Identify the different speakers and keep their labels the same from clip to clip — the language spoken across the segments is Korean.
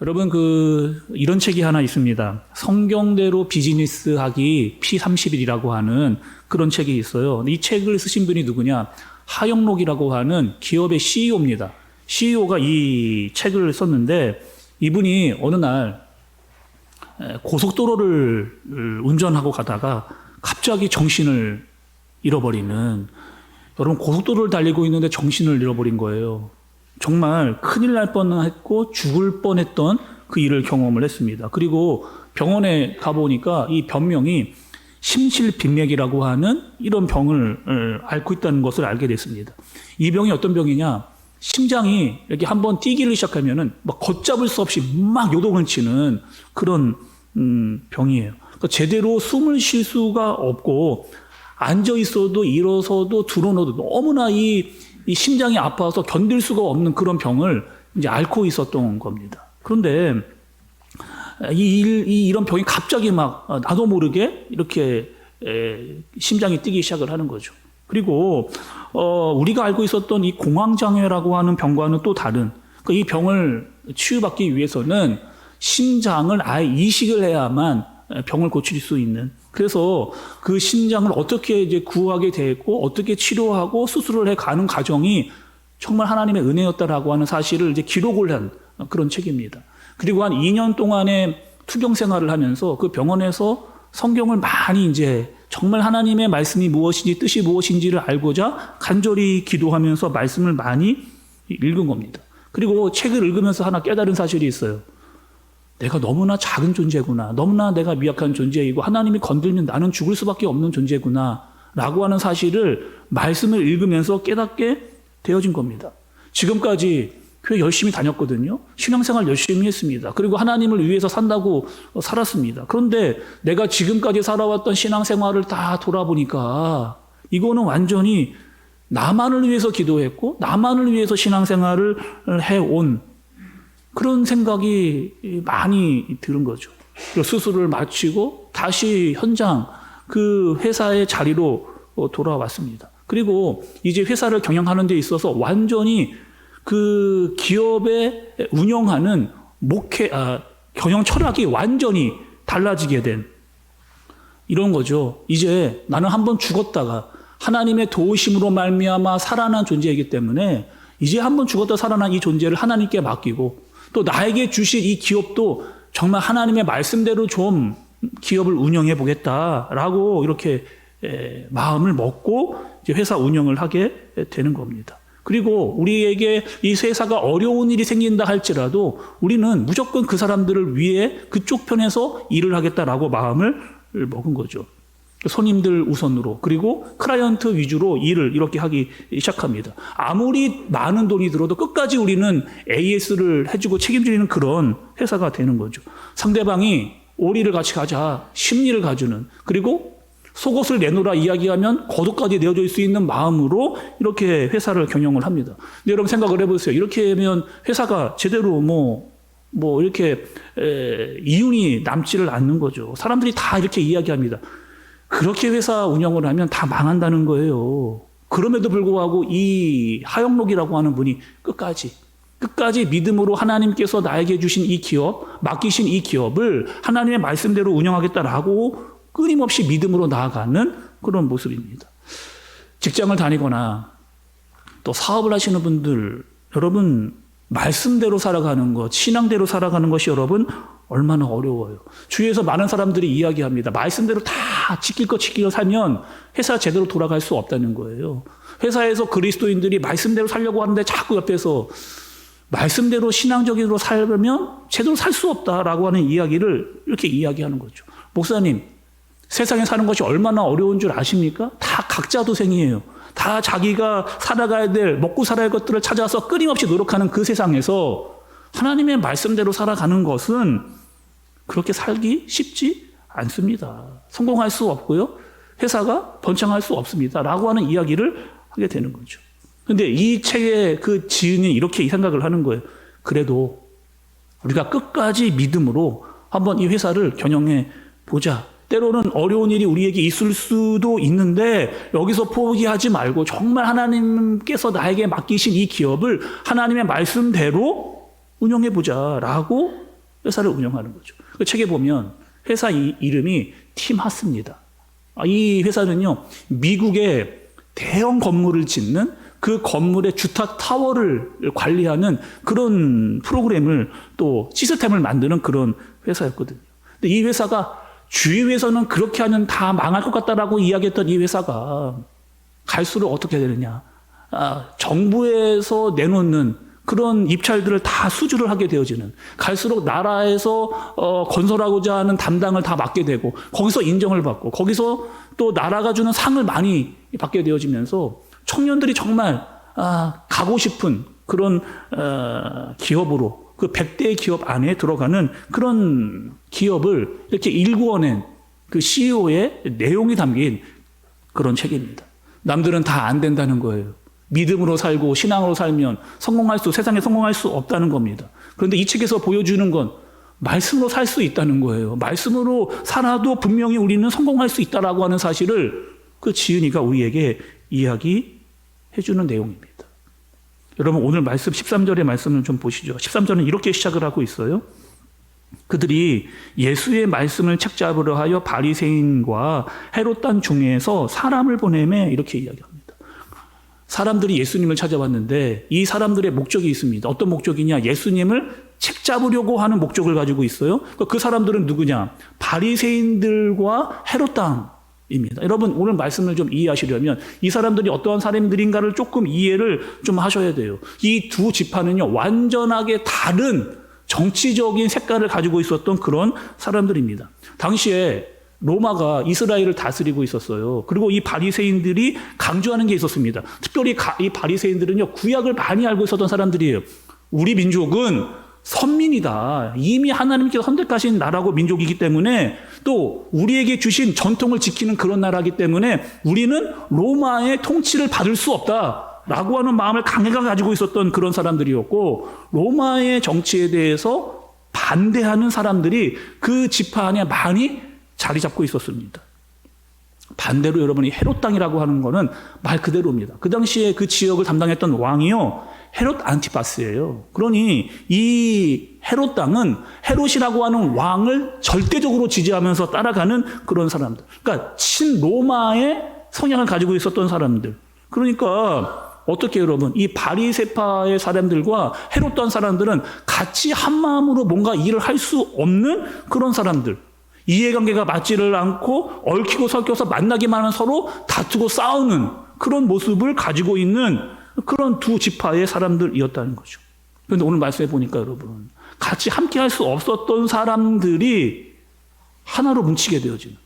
Speaker 1: 여러분, 이런 책이 하나 있습니다. 성경대로 비즈니스 하기 P30일이라고 하는 그런 책이 있어요. 이 책을 쓰신 분이 누구냐? 하영록이라고 하는 기업의 CEO입니다. CEO가 이 책을 썼는데, 이분이 어느 날 고속도로를 운전하고 가다가 갑자기 정신을 잃어버리는, 여러분, 고속도로를 달리고 있는데 정신을 잃어버린 거예요. 정말 큰일 날 뻔했고 죽을 뻔했던 그 일을 경험을 했습니다. 그리고 병원에 가보니까 이 병명이 심실빈맥이라고 하는 이런 병을 앓고 있다는 것을 알게 됐습니다. 이 병이 어떤 병이냐? 심장이 이렇게 한번 뛰기를 시작하면은 막 걷잡을 수 없이 막 요동을 치는 그런 병이에요. 그러니까 제대로 숨을 쉴 수가 없고 앉아 있어도 일어서도 들어놓어도 너무나 이 심장이 아파서 견딜 수가 없는 그런 병을 이제 앓고 있었던 겁니다. 그런데 이런 병이 갑자기 막 나도 모르게 이렇게 심장이 뛰기 시작을 하는 거죠. 그리고 우리가 알고 있었던 이 공황장애라고 하는 병과는 또 다른, 그러니까 이 병을 치유받기 위해서는 심장을 아예 이식을 해야만 병을 고칠 수 있는, 그래서 그 심장을 어떻게 이제 구하게 됐고 어떻게 치료하고 수술을 해 가는 과정이 정말 하나님의 은혜였다라고 하는 사실을 이제 기록을 한 그런 책입니다. 그리고 한 2년 동안의 투경 생활을 하면서 그 병원에서 성경을 많이 이제 정말 하나님의 말씀이 무엇인지 뜻이 무엇인지를 알고자 간절히 기도하면서 말씀을 많이 읽은 겁니다. 그리고 책을 읽으면서 하나 깨달은 사실이 있어요. 내가 너무나 작은 존재구나. 너무나 내가 미약한 존재이고 하나님이 건들면 나는 죽을 수밖에 없는 존재구나 라고 하는 사실을 말씀을 읽으면서 깨닫게 되어진 겁니다. 지금까지 교회 열심히 다녔거든요. 신앙생활 열심히 했습니다. 그리고 하나님을 위해서 산다고 살았습니다. 그런데 내가 지금까지 살아왔던 신앙생활을 다 돌아보니까 이거는 완전히 나만을 위해서 기도했고 나만을 위해서 신앙생활을 해온 그런 생각이 많이 들은 거죠. 그리고 수술을 마치고 다시 현장 그 회사의 자리로 돌아왔습니다. 그리고 이제 회사를 경영하는 데 있어서 완전히 그 기업에 운영하는 경영 철학이 완전히 달라지게 된 이런 거죠. 이제 나는 한번 죽었다가 하나님의 도우심으로 말미암아 살아난 존재이기 때문에 이제 한번 죽었다 살아난 이 존재를 하나님께 맡기고 또 나에게 주신 이 기업도 정말 하나님의 말씀대로 좀 기업을 운영해 보겠다라고 이렇게 마음을 먹고 이제 회사 운영을 하게 되는 겁니다. 그리고 우리에게 이 회사가 어려운 일이 생긴다 할지라도 우리는 무조건 그 사람들을 위해 그쪽 편에서 일을 하겠다라고 마음을 먹은 거죠. 손님들 우선으로, 그리고 클라이언트 위주로 일을 이렇게 하기 시작합니다. 아무리 많은 돈이 들어도 끝까지 우리는 AS를 해주고 책임지는 그런 회사가 되는 거죠. 상대방이 오리를 같이 가자, 심리를 가주는, 그리고 속옷을 내놓으라 이야기하면 겉옷까지 내어줄 수 있는 마음으로 이렇게 회사를 경영을 합니다. 근데 여러분 생각을 해보세요. 이렇게 하면 회사가 제대로 이렇게 이윤이 남지를 않는 거죠. 사람들이 다 이렇게 이야기합니다. 그렇게 회사 운영을 하면 다 망한다는 거예요. 그럼에도 불구하고 이 하영록이라고 하는 분이 끝까지 믿음으로 하나님께서 나에게 주신 이 기업, 맡기신 이 기업을 하나님의 말씀대로 운영하겠다라고 끊임없이 믿음으로 나아가는 그런 모습입니다. 직장을 다니거나 또 사업을 하시는 분들, 여러분 말씀대로 살아가는 것, 신앙대로 살아가는 것이 여러분 얼마나 어려워요. 주위에서 많은 사람들이 이야기합니다. 말씀대로 다 지킬 거 살면 회사 제대로 돌아갈 수 없다는 거예요. 회사에서 그리스도인들이 말씀대로 살려고 하는데 자꾸 옆에서 말씀대로 신앙적으로 살면 제대로 살 수 없다라고 하는 이야기를 이렇게 이야기하는 거죠. 목사님, 세상에 사는 것이 얼마나 어려운 줄 아십니까? 다 각자 도생이에요. 다 자기가 살아가야 될, 먹고 살아야 할 것들을 찾아서 끊임없이 노력하는 그 세상에서 하나님의 말씀대로 살아가는 것은 그렇게 살기 쉽지 않습니다. 성공할 수 없고요. 회사가 번창할 수 없습니다. 라고 하는 이야기를 하게 되는 거죠. 그런데 이 책의 그 지은이 이렇게 이 생각을 하는 거예요. 그래도 우리가 끝까지 믿음으로 한번 이 회사를 경영해 보자. 때로는 어려운 일이 우리에게 있을 수도 있는데 여기서 포기하지 말고 정말 하나님께서 나에게 맡기신 이 기업을 하나님의 말씀대로 운영해보자 라고 회사를 운영하는 거죠. 그 책에 보면 회사 이름이 팀하스입니다. 이 회사는요, 미국의 대형 건물을 짓는 그 건물의 주택 타워를 관리하는 그런 프로그램을 또 시스템을 만드는 그런 회사였거든요. 근데 이 회사가 주위에서는 그렇게 하면 다 망할 것 같다라고 이야기했던 이 회사가 갈수록 어떻게 되느냐. 정부에서 내놓는 그런 입찰들을 다 수주를 하게 되어지는, 갈수록 나라에서 건설하고자 하는 담당을 다 맡게 되고, 거기서 인정을 받고, 거기서 또 나라가 주는 상을 많이 받게 되어지면서 청년들이 정말 가고 싶은 그런 기업으로, 그 100대 기업 안에 들어가는 그런 기업을 이렇게 일구어낸 그 CEO의 내용이 담긴 그런 책입니다. 남들은 다 안 된다는 거예요. 믿음으로 살고 신앙으로 살면 세상에 성공할 수 없다는 겁니다. 그런데 이 책에서 보여주는 건 말씀으로 살 수 있다는 거예요. 말씀으로 살아도 분명히 우리는 성공할 수 있다라고 하는 사실을 그 지은이가 우리에게 이야기해 주는 내용입니다. 여러분, 오늘 말씀 13절의 말씀을 좀 보시죠. 13절은 이렇게 시작을 하고 있어요. 그들이 예수의 말씀을 책잡으려 하여 바리새인과 헤롯단 중에서 사람을 보내매, 이렇게 이야기합니다. 사람들이 예수님을 찾아왔는데 이 사람들의 목적이 있습니다. 어떤 목적이냐? 예수님을 책잡으려고 하는 목적을 가지고 있어요. 그 사람들은 누구냐? 바리새인들과 헤롯당입니다. 여러분, 오늘 말씀을 좀 이해하시려면 이 사람들이 어떠한 사람들인가를 조금 이해를 좀 하셔야 돼요. 이 두 지파는요, 완전하게 다른 정치적인 색깔을 가지고 있었던 그런 사람들입니다. 당시에 로마가 이스라엘을 다스리고 있었어요. 그리고 이 바리새인들이 강조하는 게 있었습니다. 특별히 이 바리새인들은요, 구약을 많이 알고 있었던 사람들이에요. 우리 민족은 선민이다. 이미 하나님께서 선택하신 나라고 민족이기 때문에, 또 우리에게 주신 전통을 지키는 그런 나라이기 때문에 우리는 로마의 통치를 받을 수 없다라고 하는 마음을 강하게 가지고 있었던 그런 사람들이었고, 로마의 정치에 대해서 반대하는 사람들이 그 지파 안에 많이 자리 잡고 있었습니다. 반대로 여러분이 헤롯 땅이라고 하는 거는 말 그대로입니다. 그 당시에 그 지역을 담당했던 왕이요, 헤롯 안티파스예요. 그러니 이 헤롯 땅은 헤롯이라고 하는 왕을 절대적으로 지지하면서 따라가는 그런 사람들. 그러니까 친로마의 성향을 가지고 있었던 사람들. 그러니까 어떻게 여러분, 이 바리새파의 사람들과 헤롯 땅 사람들은 같이 한 마음으로 뭔가 일을 할 수 없는 그런 사람들. 이해관계가 맞지를 않고 얽히고 설켜서 만나기만 하면 서로 다투고 싸우는 그런 모습을 가지고 있는 그런 두 지파의 사람들이었다는 거죠. 그런데 오늘 말씀해 보니까 여러분, 같이 함께 할 수 없었던 사람들이 하나로 뭉치게 되어지는,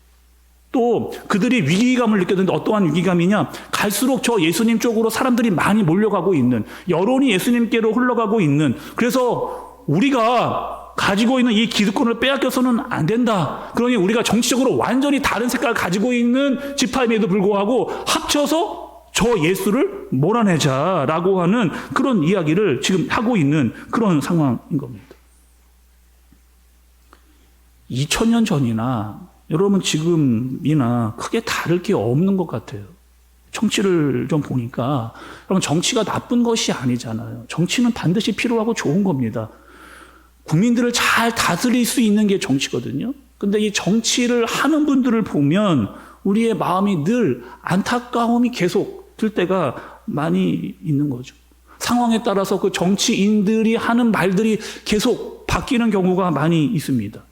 Speaker 1: 또 그들이 위기감을 느꼈는데 어떠한 위기감이냐? 갈수록 저 예수님 쪽으로 사람들이 많이 몰려가고 있는, 여론이 예수님께로 흘러가고 있는, 그래서 우리가 가지고 있는 이 기득권을 빼앗겨서는 안 된다. 그러니 우리가 정치적으로 완전히 다른 색깔을 가지고 있는 지파임에도 불구하고 합쳐서 저 예수를 몰아내자라고 하는 그런 이야기를 지금 하고 있는 그런 상황인 겁니다. 2000년 전이나 여러분 지금이나 크게 다를 게 없는 것 같아요. 정치를 좀 보니까. 여러분, 정치가 나쁜 것이 아니잖아요. 정치는 반드시 필요하고 좋은 겁니다. 국민들을 잘 다스릴 수 있는 게 정치거든요. 근데 이 정치를 하는 분들을 보면 우리의 마음이 늘 안타까움이 계속 들 때가 많이 있는 거죠. 상황에 따라서 그 정치인들이 하는 말들이 계속 바뀌는 경우가 많이 있습니다.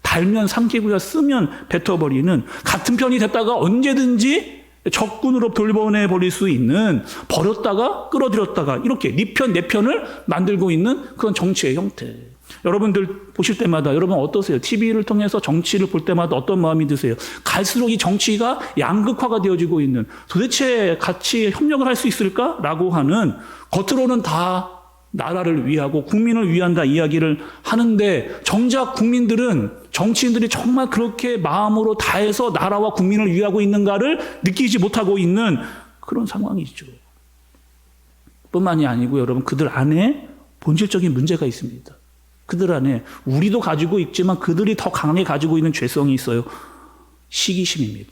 Speaker 1: 달면 삼키고야 쓰면 뱉어버리는, 같은 편이 됐다가 언제든지 적군으로 돌려보내버릴 수 있는, 버렸다가 끌어들였다가 이렇게 네 편, 내 편을 만들고 있는 그런 정치의 형태. 여러분들 보실 때마다 여러분 어떠세요? TV를 통해서 정치를 볼 때마다 어떤 마음이 드세요? 갈수록 이 정치가 양극화가 되어지고 있는, 도대체 같이 협력을 할 수 있을까라고 하는, 겉으로는 다 나라를 위하고 국민을 위한다 이야기를 하는데 정작 국민들은, 정치인들이 정말 그렇게 마음으로 다해서 나라와 국민을 위하고 있는가를 느끼지 못하고 있는 그런 상황이죠. 뿐만이 아니고 여러분, 그들 안에 본질적인 문제가 있습니다. 그들 안에 우리도 가지고 있지만 그들이 더 강하게 가지고 있는 죄성이 있어요. 시기심입니다.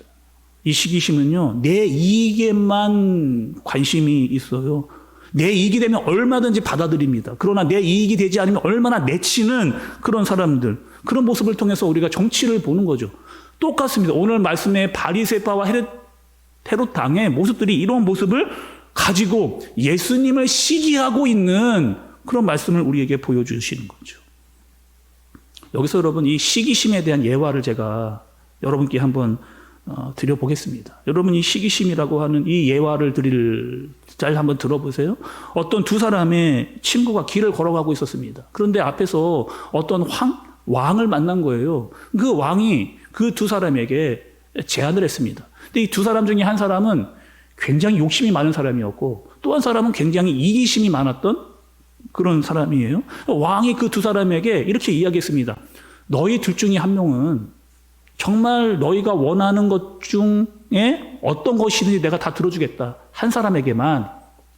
Speaker 1: 이 시기심은요, 내 이익에만 관심이 있어요. 내 이익이 되면 얼마든지 받아들입니다. 그러나 내 이익이 되지 않으면 얼마나 내치는 그런 사람들, 그런 모습을 통해서 우리가 정치를 보는 거죠. 똑같습니다. 오늘 말씀의 바리새파와 헤롯 당의 모습들이 이런 모습을 가지고 예수님을 시기하고 있는 그런 말씀을 우리에게 보여주시는 거죠. 여기서 여러분 이 시기심에 대한 예화를 제가 여러분께 한번 드려보겠습니다. 여러분 이 시기심이라고 하는 이 예화를 드릴 잘 한번 들어보세요. 어떤 두 사람의 친구가 길을 걸어가고 있었습니다. 그런데 앞에서 어떤 왕을 만난 거예요. 그 왕이 그 두 사람에게 제안을 했습니다. 근데 이 두 사람 중에 한 사람은 굉장히 욕심이 많은 사람이었고 또 한 사람은 굉장히 이기심이 많았던 그런 사람이에요. 왕이 그 두 사람에게 이렇게 이야기했습니다. 너희 둘 중에 한 명은 정말 너희가 원하는 것 중에 어떤 것이든지 내가 다 들어주겠다. 한 사람에게만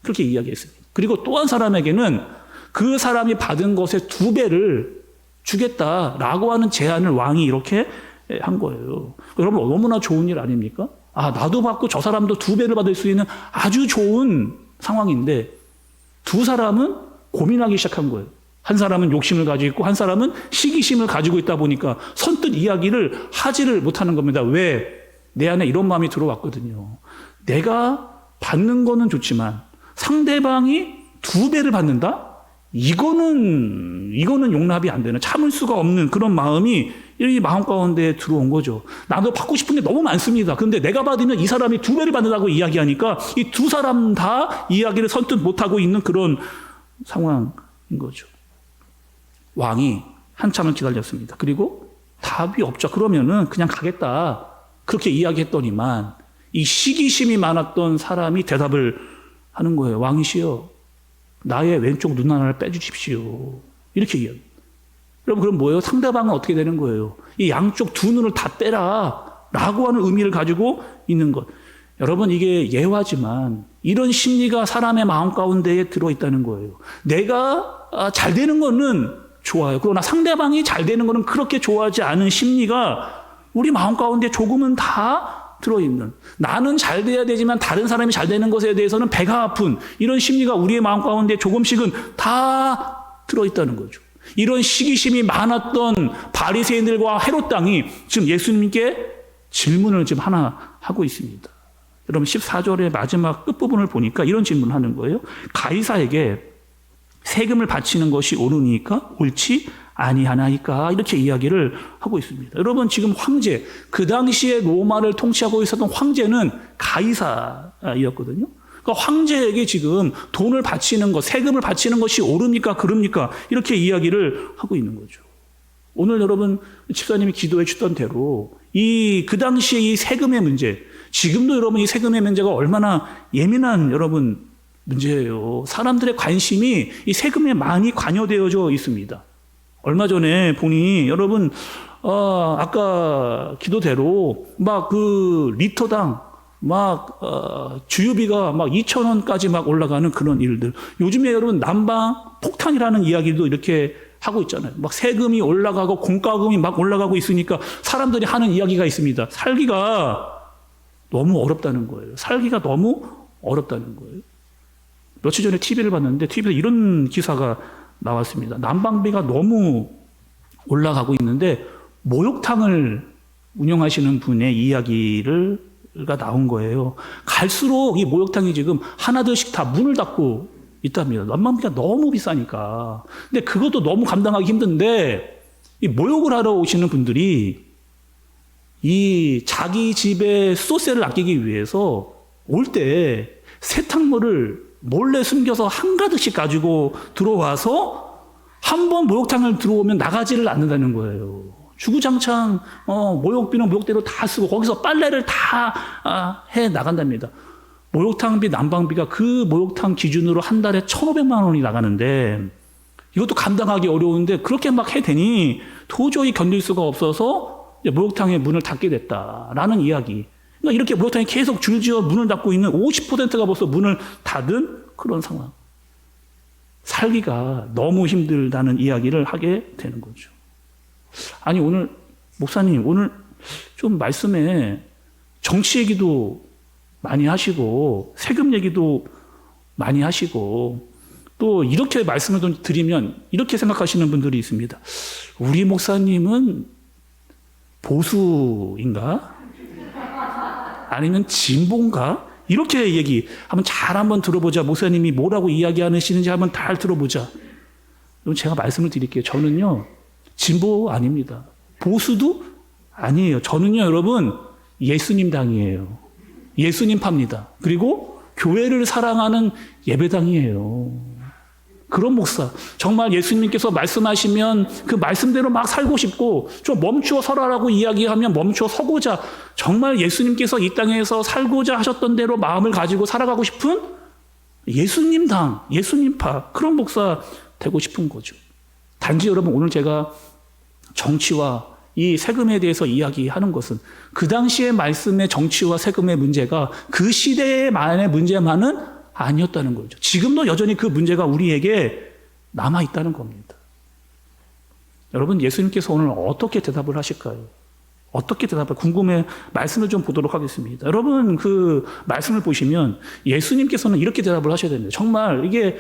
Speaker 1: 그렇게 이야기했습니다. 그리고 또 한 사람에게는 그 사람이 받은 것의 2배를 주겠다라고 하는 제안을 왕이 이렇게 한 거예요. 여러분 너무나 좋은 일 아닙니까? 나도 받고 저 사람도 2배를 받을 수 있는 아주 좋은 상황인데 두 사람은 고민하기 시작한 거예요. 한 사람은 욕심을 가지고 있고 한 사람은 시기심을 가지고 있다 보니까 선뜻 이야기를 하지를 못하는 겁니다. 왜? 내 안에 이런 마음이 들어왔거든요. 내가 받는 거는 좋지만 상대방이 2배를 받는다? 이거는 용납이 안 되는, 참을 수가 없는 그런 마음이 이 마음 가운데 들어온 거죠. 나도 받고 싶은 게 너무 많습니다. 그런데 내가 받으면 이 사람이 2배를 받는다고 이야기하니까 이 두 사람 다 이야기를 선뜻 못하고 있는 그런 상황인 거죠. 왕이 한참을 기다렸습니다. 그리고 답이 없죠. 그러면은 그냥 가겠다. 그렇게 이야기했더니만 이 시기심이 많았던 사람이 대답을 하는 거예요. 왕이시여, 나의 왼쪽 눈 하나를 빼주십시오. 이렇게 이야기합니다. 여러분 그럼 뭐예요? 상대방은 어떻게 되는 거예요? 이 양쪽 두 눈을 다 떼라 라고 하는 의미를 가지고 있는 것. 여러분 이게 예화지만 이런 심리가 사람의 마음 가운데에 들어있다는 거예요. 내가 잘 되는 거는 좋아요. 그러나 상대방이 잘 되는 거는 그렇게 좋아하지 않은 심리가 우리 마음 가운데 조금은 다 들어있는, 나는 잘 돼야 되지만 다른 사람이 잘 되는 것에 대해서는 배가 아픈 이런 심리가 우리의 마음 가운데 조금씩은 다 들어있다는 거죠. 이런 시기심이 많았던 바리새인들과 헤롯 당이 지금 예수님께 질문을 지금 하나 하고 있습니다. 여러분 14절의 마지막 끝부분을 보니까 이런 질문을 하는 거예요. 가이사에게 세금을 바치는 것이 옳으니까 옳지 아니하나이까? 이렇게 이야기를 하고 있습니다. 여러분 지금 황제, 그 당시에 로마를 통치하고 있었던 황제는 가이사였거든요. 그러니까 황제에게 지금 돈을 바치는 것, 세금을 바치는 것이 옳습니까? 그럽니까? 이렇게 이야기를 하고 있는 거죠. 오늘 여러분 집사님이 기도해 주던 대로 그 당시에 이 세금의 문제, 지금도 여러분 이 세금의 문제가 얼마나 예민한 여러분 문제예요. 사람들의 관심이 이 세금에 많이 관여되어져 있습니다. 얼마 전에 보니 여러분 아까 기도대로 막 그 리터당 막 주유비가 막 2,000원까지 막 올라가는 그런 일들. 요즘에 여러분 난방 폭탄이라는 이야기도 이렇게 하고 있잖아요. 막 세금이 올라가고 공과금이 막 올라가고 있으니까 사람들이 하는 이야기가 있습니다. 살기가 너무 어렵다는 거예요. 살기가 너무 어렵다는 거예요. 며칠 전에 TV를 봤는데 TV에 이런 기사가 나왔습니다. 난방비가 너무 올라가고 있는데 목욕탕을 운영하시는 분의 이야기가 나온 거예요. 갈수록 이 목욕탕이 지금 하나둘씩 다 문을 닫고 있답니다. 난방비가 너무 비싸니까. 근데 그것도 너무 감당하기 힘든데 이 목욕을 하러 오시는 분들이 이 자기 집의 수도세를 아끼기 위해서 올 때 세탁물을 몰래 숨겨서 한가득씩 가지고 들어와서 한 번 목욕탕을 들어오면 나가지를 않는다는 거예요. 주구장창 목욕비는 목욕대로 다 쓰고 거기서 빨래를 다 해 나간답니다. 목욕탕비, 난방비가 그 목욕탕 기준으로 한 달에 1,500만 원이 나가는데 이것도 감당하기 어려운데 그렇게 막 해대니 도저히 견딜 수가 없어서 목욕탕의 문을 닫게 됐다라는 이야기. 그러니까 이렇게 목욕탕이 계속 줄지어 문을 닫고 있는 50%가 벌써 문을 닫은 그런 상황. 살기가 너무 힘들다는 이야기를 하게 되는 거죠. 아니 오늘 목사님 오늘 좀 말씀에 정치 얘기도 많이 하시고 세금 얘기도 많이 하시고 또 이렇게 말씀을 좀 드리면 이렇게 생각하시는 분들이 있습니다. 우리 목사님은 보수인가? 아니면 진보인가? 이렇게 얘기하면 잘 한번 들어보자. 목사님이 뭐라고 이야기하시는지 한번 잘 들어보자. 그럼 제가 말씀을 드릴게요. 저는요, 진보 아닙니다. 보수도 아니에요. 저는요, 여러분, 예수님 당이에요. 예수님 팝니다. 그리고 교회를 사랑하는 예배당이에요. 그런 목사. 정말 예수님께서 말씀하시면 그 말씀대로 막 살고 싶고 좀 멈추어 서라라고 이야기하면 멈추어 서고자 정말 예수님께서 이 땅에서 살고자 하셨던 대로 마음을 가지고 살아가고 싶은 예수님 당, 예수님파 그런 목사 되고 싶은 거죠. 단지 여러분 오늘 제가 정치와 이 세금에 대해서 이야기하는 것은 그 당시의 말씀의 정치와 세금의 문제가 그 시대만의 문제만은 아니었다는 거죠. 지금도 여전히 그 문제가 우리에게 남아있다는 겁니다. 여러분 예수님께서 오늘 어떻게 대답을 하실까요? 어떻게 대답을 궁금해 말씀을 좀 보도록 하겠습니다. 여러분 그 말씀을 보시면 예수님께서는 이렇게 대답을 하셔야 됩니다. 정말 이게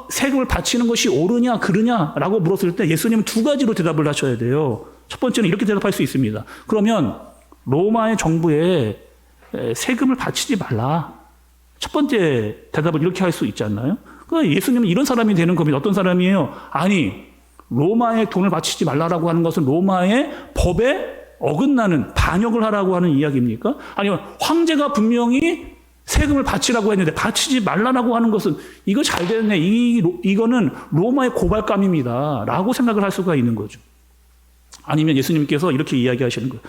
Speaker 1: 세금을 바치는 것이 옳으냐 그르냐라고 물었을 때 예수님은 두 가지로 대답을 하셔야 돼요. 첫 번째는 이렇게 대답할 수 있습니다. 그러면 로마의 정부에 세금을 바치지 말라. 첫 번째 대답을 이렇게 할 수 있지 않나요? 그러니까 예수님은 이런 사람이 되는 겁니다. 어떤 사람이에요? 아니 로마에 돈을 바치지 말라라고 하는 것은 로마의 법에 어긋나는 반역을 하라고 하는 이야기입니까? 아니면 황제가 분명히 세금을 바치라고 했는데 바치지 말라라고 하는 것은 이거 잘 됐네. 이거는 로마의 고발감입니다. 라고 생각을 할 수가 있는 거죠. 아니면 예수님께서 이렇게 이야기하시는 거예요.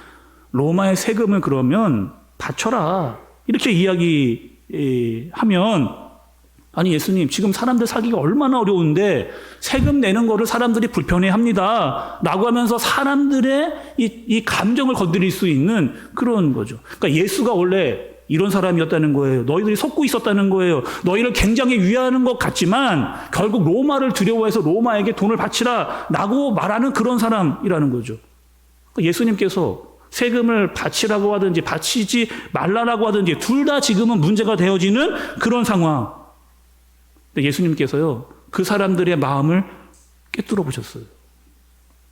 Speaker 1: 로마의 세금을 그러면 바쳐라. 이렇게 하면 아니 예수님 지금 사람들 살기가 얼마나 어려운데 세금 내는 거를 사람들이 불편해합니다 라고 하면서 사람들의 이 감정을 건드릴 수 있는 그런 거죠. 그러니까 예수가 원래 이런 사람이었다는 거예요. 너희들이 속고 있었다는 거예요. 너희를 굉장히 위하는 것 같지만 결국 로마를 두려워해서 로마에게 돈을 바치라 라고 말하는 그런 사람이라는 거죠. 그러니까 예수님께서 세금을 바치라고 하든지 바치지 말라라고 하든지 둘 다 지금은 문제가 되어지는 그런 상황. 근데 예수님께서요 그 사람들의 마음을 꿰뚫어 보셨어요.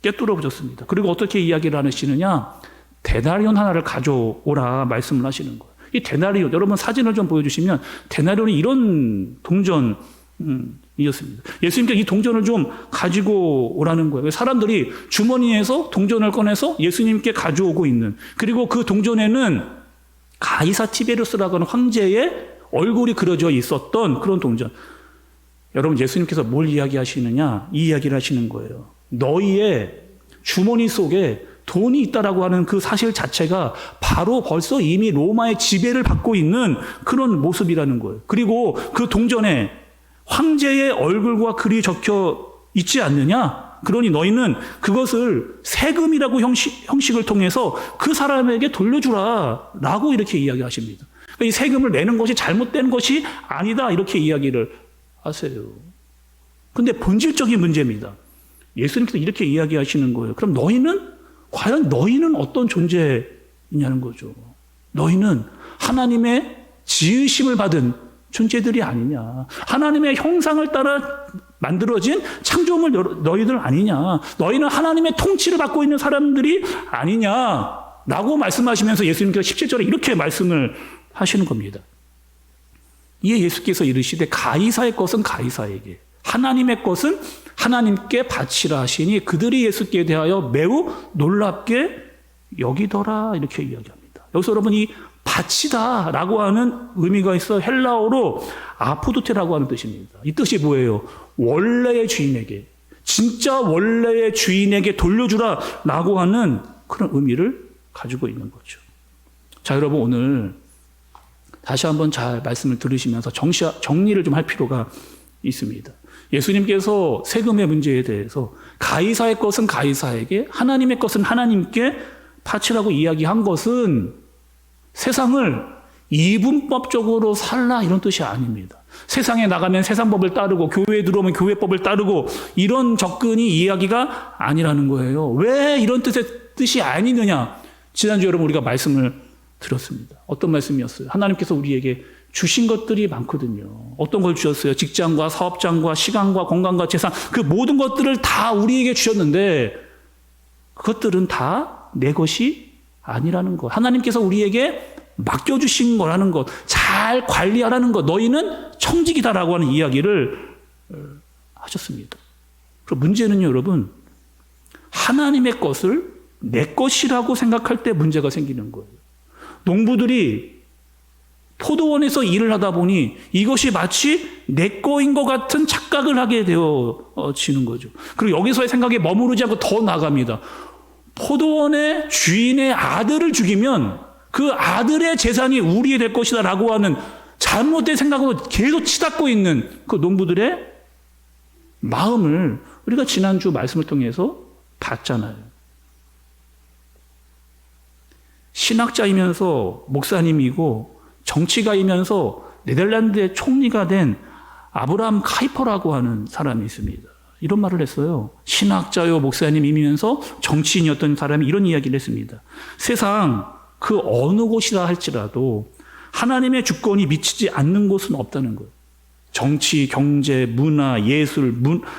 Speaker 1: 꿰뚫어 보셨습니다. 그리고 어떻게 이야기를 하시느냐? 데나리온 하나를 가져오라 말씀을 하시는 거예요. 이 데나리온 여러분 사진을 좀 보여주시면 데나리온이 이런 동전이었습니다. 예수님께서 이 동전을 좀 가지고 오라는 거예요. 사람들이 주머니에서 동전을 꺼내서 예수님께 가져오고 있는 그리고 그 동전에는 가이사 티베리우스라고 하는 황제의 얼굴이 그려져 있었던 그런 동전. 여러분 예수님께서 뭘 이야기하시느냐? 이 이야기를 하시는 거예요. 너희의 주머니 속에 돈이 있다라고 하는 그 사실 자체가 바로 벌써 이미 로마의 지배를 받고 있는 그런 모습이라는 거예요. 그리고 그 동전에 황제의 얼굴과 글이 적혀 있지 않느냐? 그러니 너희는 그것을 세금이라고 형식을 통해서 그 사람에게 돌려주라 라고 이렇게 이야기하십니다. 그러니까 이 세금을 내는 것이 잘못된 것이 아니다 이렇게 이야기를 하세요. 근데 본질적인 문제입니다. 예수님께서 이렇게 이야기하시는 거예요. 그럼 과연 너희는 어떤 존재이냐는 거죠. 너희는 하나님의 지으심을 받은 존재들이 아니냐. 하나님의 형상을 따라 만들어진 창조물 너희들 아니냐. 너희는 하나님의 통치를 받고 있는 사람들이 아니냐. 라고 말씀하시면서 예수님께서 17절에 이렇게 말씀을 하시는 겁니다. 이에 예수께서 이르시되 가이사의 것은 가이사에게 하나님의 것은 하나님께 바치라 하시니 그들이 예수께 대하여 매우 놀랍게 여기더라 이렇게 이야기합니다. 여기서 여러분 이 바치다라고 하는 의미가 있어 헬라어로 아포도테라고 하는 뜻입니다. 이 뜻이 뭐예요? 원래의 주인에게 진짜 원래의 주인에게 돌려주라라고 하는 그런 의미를 가지고 있는 거죠. 자 여러분 오늘 다시 한번 잘 말씀을 들으시면서 정리를 좀 할 필요가 있습니다. 예수님께서 세금의 문제에 대해서 가이사의 것은 가이사에게 하나님의 것은 하나님께 바치라고 이야기한 것은 세상을 이분법적으로 살라 이런 뜻이 아닙니다. 세상에 나가면 세상 법을 따르고 교회에 들어오면 교회 법을 따르고 이런 접근이 이야기가 아니라는 거예요. 왜 이런 뜻이 아니느냐? 지난주 여러분 우리가 말씀을 드렸습니다. 어떤 말씀이었어요? 하나님께서 우리에게 주신 것들이 많거든요. 어떤 걸 주셨어요? 직장과 사업장과 시간과 건강과 재산, 그 모든 것들을 다 우리에게 주셨는데 그것들은 다 내 것이 아니라는 것. 하나님께서 우리에게 맡겨주신 거라는 것, 잘 관리하라는 것, 너희는 청직이다라고 하는 이야기를 하셨습니다. 그럼 문제는요, 여러분, 하나님의 것을 내 것이라고 생각할 때 문제가 생기는 거예요. 농부들이 포도원에서 일을 하다 보니 이것이 마치 내 거인 것 같은 착각을 하게 되어지는 거죠. 그리고 여기서의 생각에 머무르지 않고 더 나아갑니다. 포도원의 주인의 아들을 죽이면 그 아들의 재산이 우리의 될 것이다 라고 하는 잘못된 생각으로 계속 치닫고 있는 그 농부들의 마음을 우리가 지난주 말씀을 통해서 봤잖아요. 신학자이면서 목사님이고 정치가이면서 네덜란드의 총리가 된 아브라함 카이퍼라고 하는 사람이 있습니다. 이런 말을 했어요. 신학자요 목사님이면서 정치인이었던 사람이 이런 이야기를 했습니다. 세상 그 어느 곳이라 할지라도 하나님의 주권이 미치지 않는 곳은 없다는 거예요. 정치, 경제, 문화, 예술,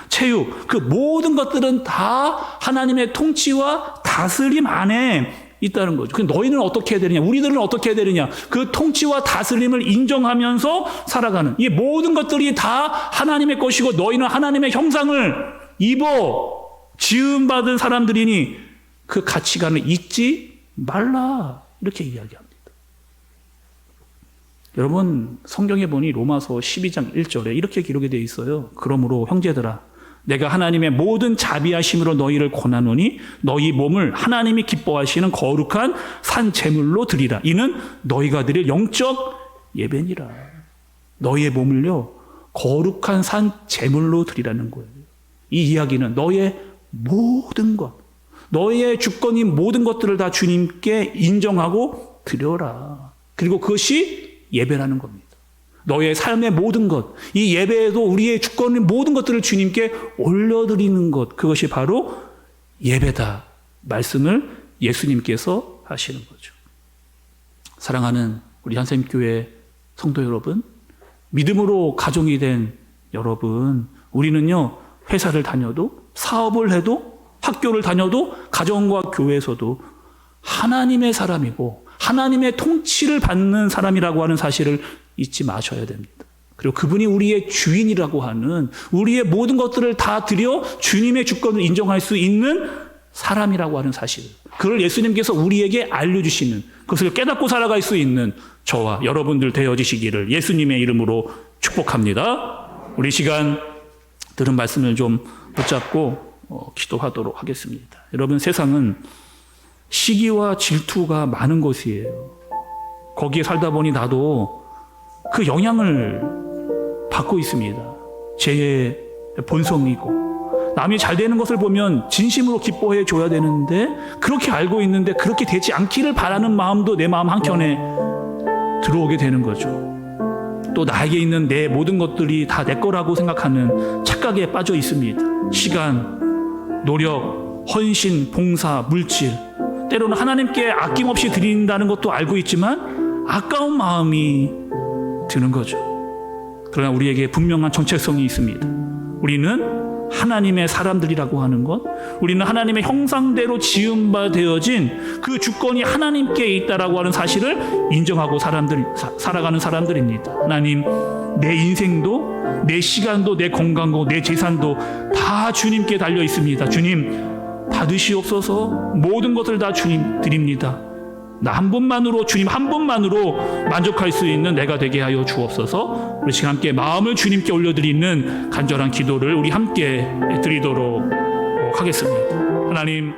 Speaker 1: 체육, 그 모든 것들은 다 하나님의 통치와 다스림 안에 있다는 거죠. 그 너희는 어떻게 해야 되느냐? 우리들은 어떻게 해야 되느냐? 그 통치와 다스림을 인정하면서 살아가는 이 모든 것들이 다 하나님의 것이고 너희는 하나님의 형상을 입어 지음받은 사람들이니 그 가치관을 잊지 말라. 이렇게 이야기합니다. 여러분 성경에 보니 로마서 12장 1절에 이렇게 기록이 되어 있어요. 그러므로 형제들아 내가 하나님의 모든 자비하심으로 너희를 권하노니 너희 몸을 하나님이 기뻐하시는 거룩한 산 제물로 드리라. 이는 너희가 드릴 영적 예배니라. 너희의 몸을요 거룩한 산 제물로 드리라는 거예요. 이 이야기는 너의 모든 것, 너의 주권인 모든 것들을 다 주님께 인정하고 드려라. 그리고 그것이 예배라는 겁니다. 너의 삶의 모든 것, 이 예배에도 우리의 주권인 모든 것들을 주님께 올려드리는 것, 그것이 바로 예배다. 말씀을 예수님께서 하시는 거죠. 사랑하는 우리 한샘교회 성도 여러분, 믿음으로 가정이 된 여러분, 우리는요 회사를 다녀도 사업을 해도 학교를 다녀도 가정과 교회에서도 하나님의 사람이고 하나님의 통치를 받는 사람이라고 하는 사실을 잊지 마셔야 됩니다. 그리고 그분이 우리의 주인이라고 하는 우리의 모든 것들을 다 드려 주님의 주권을 인정할 수 있는 사람이라고 하는 사실, 그걸 예수님께서 우리에게 알려주시는, 그것을 깨닫고 살아갈 수 있는 저와 여러분들 되어지시기를 예수님의 이름으로 축복합니다. 우리 시간 들은 말씀을 좀 붙잡고 기도하도록 하겠습니다. 여러분 세상은 시기와 질투가 많은 곳이에요. 거기에 살다 보니 나도 그 영향을 받고 있습니다. 제 본성이고 남이 잘 되는 것을 보면 진심으로 기뻐해 줘야 되는데 그렇게 알고 있는데 그렇게 되지 않기를 바라는 마음도 내 마음 한켠에 들어오게 되는 거죠. 또 나에게 있는 내 모든 것들이 다 내 거라고 생각하는 착각에 빠져 있습니다. 시간, 노력, 헌신, 봉사, 물질, 때로는 하나님께 아낌없이 드린다는 것도 알고 있지만 아까운 마음이 드는 거죠. 그러나 우리에게 분명한 정체성이 있습니다. 우리는 하나님의 사람들이라고 하는 것, 우리는 하나님의 형상대로 지음바 되어진 그 주권이 하나님께 있다라고 하는 사실을 인정하고 살아가는 사람들입니다. 하나님, 내 인생도 내 시간도 내 건강도 내 재산도 다 주님께 달려 있습니다. 주님 받으시옵소서. 모든 것을 다 주님 드립니다. 나 한 분만으로, 주님 한 분만으로 만족할 수 있는 내가 되게 하여 주옵소서. 우리 지금 함께 마음을 주님께 올려드리는 간절한 기도를 우리 함께 드리도록 하겠습니다. 하나님,